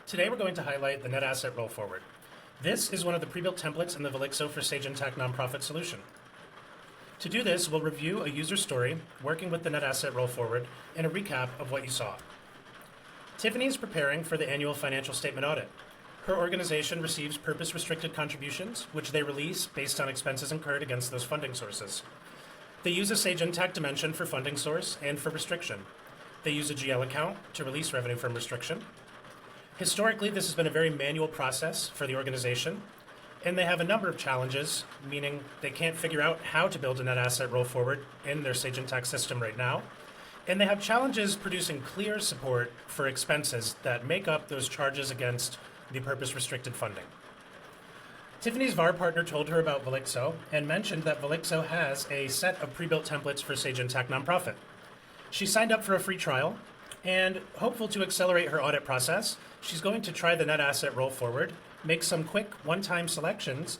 Today we're going to highlight the net asset rollforward. This is one of the pre-built templates in the Velixo for Sage Intacct nonprofit solution. To do this, we'll review a user story working with the net asset rollforward and a recap of what you saw. Tiffany is preparing for the annual financial statement audit. Her organization receives purpose-restricted contributions, which they release based on expenses incurred against those funding sources. They use a Sage Intacct dimension for funding source and for restriction. They use a GL account to release revenue from restriction. Historically, this has been a very manual process for the organization, and they have a number of challenges, meaning they can't figure out how to build a net asset rollforward in their Sage Intacct system right now, and they have challenges producing clear support for expenses that make up those charges against the purpose-restricted funding. Tiffany's VAR partner told her about Velixo and mentioned that Velixo has a set of pre-built templates for Sage Intacct nonprofit. She signed up for a free trial, and hopeful to accelerate her audit process, she's going to try the net asset rollforward, make some quick one-time selections,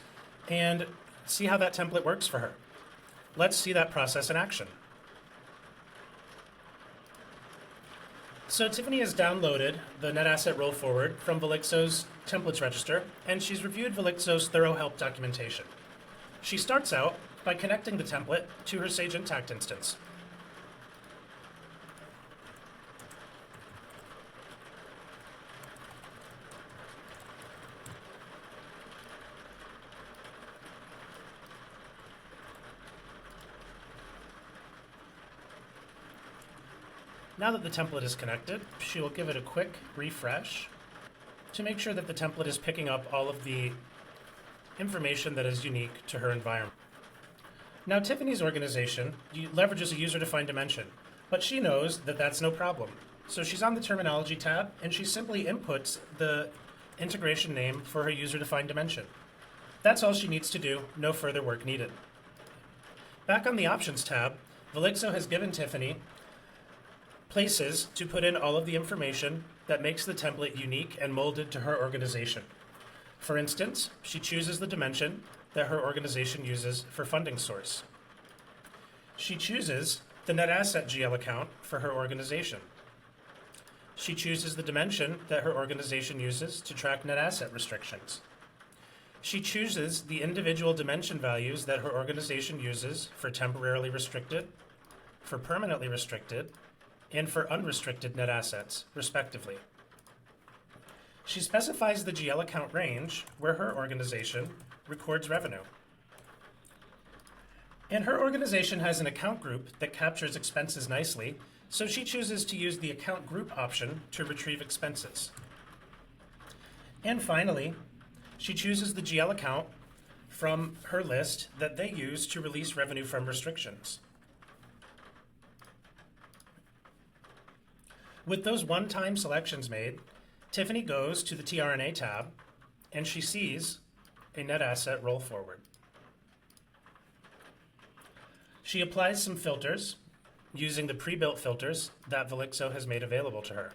and see how that template works for her. Let's see that process in action. So Tiffany has downloaded the net asset rollforward from Velixo's templates register, and she's reviewed Velixo's thorough help documentation. She starts out by connecting the template to her Sage Intacct instance. Now that the template is connected, she will give it a quick refresh to make sure that the template is picking up all of the information that is unique to her environment. Now, Tiffany's organization leverages a user-defined dimension, but she knows that that's no problem. So she's on the Terminology tab, and she simply inputs the integration name for her user-defined dimension. That's all she needs to do, no further work needed. Back on the Options tab, Velixo has given Tiffany places to put in all of the information that makes the template unique and molded to her organization. For instance, she chooses the dimension that her organization uses for funding source. She chooses the net asset GL account for her organization. She chooses the dimension that her organization uses to track net asset restrictions. She chooses the individual dimension values that her organization uses for temporarily restricted, for permanently restricted, and for unrestricted net assets, respectively. She specifies the GL account range where her organization records revenue. And her organization has an account group that captures expenses nicely, so she chooses to use the account group option to retrieve expenses. And finally, she chooses the GL account from her list that they use to release revenue from restrictions. With those one-time selections made, Tiffany goes to the TRNA tab, and she sees a net asset rollforward. She applies some filters using the pre-built filters that Velixo has made available to her.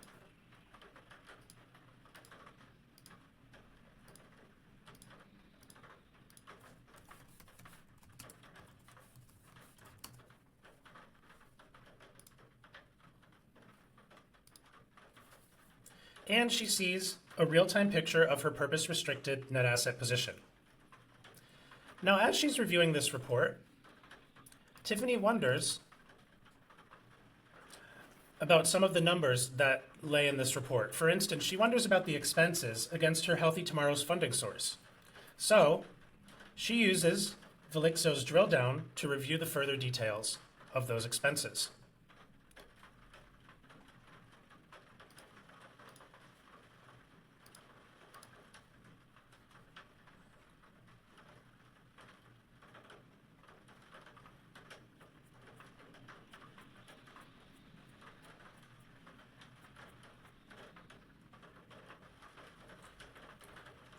And she sees a real-time picture of her purpose-restricted net asset position. Now, as she's reviewing this report, Tiffany wonders about some of the numbers that lay in this report. For instance, she wonders about the expenses against her Healthy Tomorrow's funding source. So she uses Velixo's drill down to review the further details of those expenses.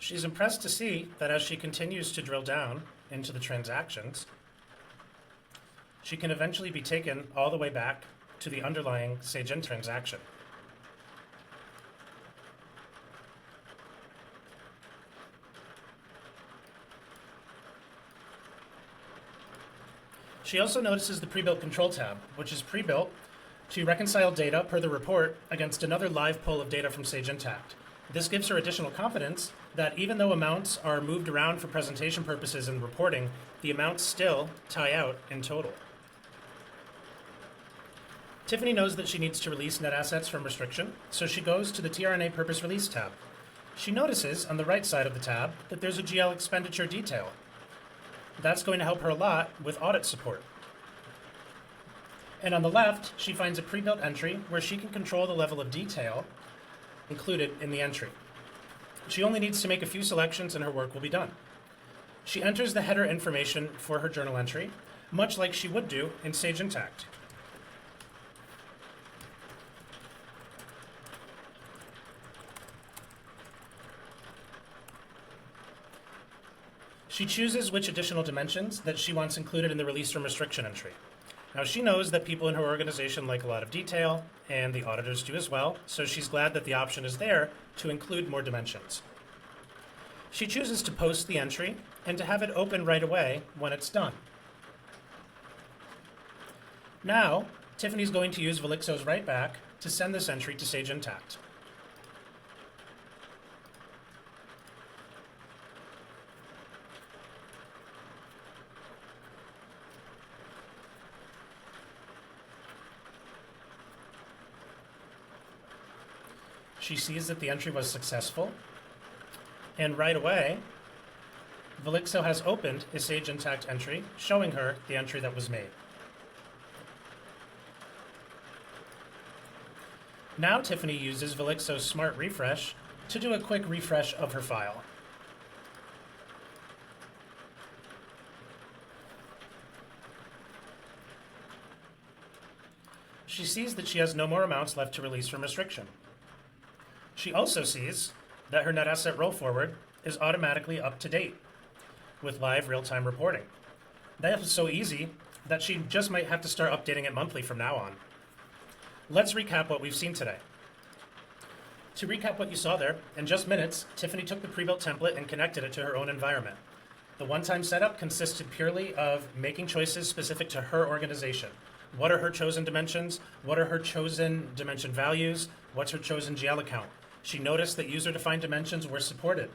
She's impressed to see that as she continues to drill down into the transactions, she can eventually be taken all the way back to the underlying Sage Intacct transaction. She also notices the pre-built control tab, which is pre-built to reconcile data per the report against another live pull of data from Sage Intacct. This gives her additional confidence that even though amounts are moved around for presentation purposes and reporting, the amounts still tie out in total. Tiffany knows that she needs to release net assets from restriction, so she goes to the tRNA Purpose Release tab. She notices on the right side of the tab that there's a GL expenditure detail. That's going to help her a lot with audit support. And on the left, she finds a pre-built entry where she can control the level of detail included in the entry. She only needs to make a few selections and her work will be done. She enters the header information for her journal entry, much like she would do in Sage Intacct. She chooses which additional dimensions that she wants included in the release from restriction entry. Now she knows that people in her organization like a lot of detail, and the auditors do as well, so she's glad that the option is there to include more dimensions. She chooses to post the entry and to have it open right away when it's done. Now, Tiffany's going to use Velixo's write back to send this entry to Sage Intacct. She sees that the entry was successful, and right away, Velixo has opened a Sage Intacct entry showing her the entry that was made. Now Tiffany uses Velixo's Smart Refresh to do a quick refresh of her file. She sees that she has no more amounts left to release from restriction. She also sees that her net asset rollforward is automatically up to date with live real-time reporting. That is so easy that she just might have to start updating it monthly from now on. Let's recap what we've seen today. To recap what you saw there, in just minutes, Tiffany took the pre-built template and connected it to her own environment. The one-time setup consisted purely of making choices specific to her organization. What are her chosen dimensions? What are her chosen dimension values? What's her chosen GL account? She noticed that user-defined dimensions were supported.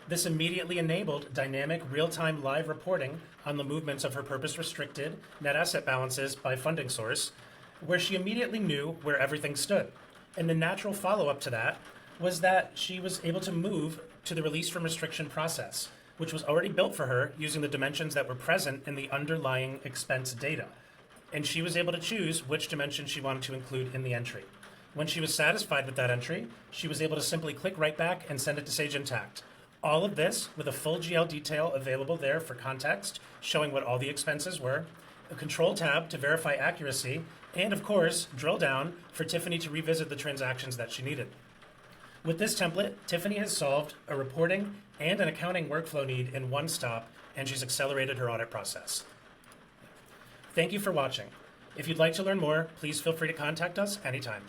This immediately enabled dynamic, real-time live reporting on the movements of her purpose-restricted net asset balances by funding source, where she immediately knew where everything stood. And the natural follow-up to that was that she was able to move to the release from restriction process, which was already built for her using the dimensions that were present in the underlying expense data. And she was able to choose which dimension she wanted to include in the entry. When she was satisfied with that entry, she was able to simply click right back and send it to Sage Intacct. All of this with a full GL detail available there for context, showing what all the expenses were, a control tab to verify accuracy, and of course, drill down for Tiffany to revisit the transactions that she needed. With this template, Tiffany has solved a reporting and an accounting workflow need in one stop, and she's accelerated her audit process. Thank you for watching. If you'd like to learn more, please feel free to contact us anytime.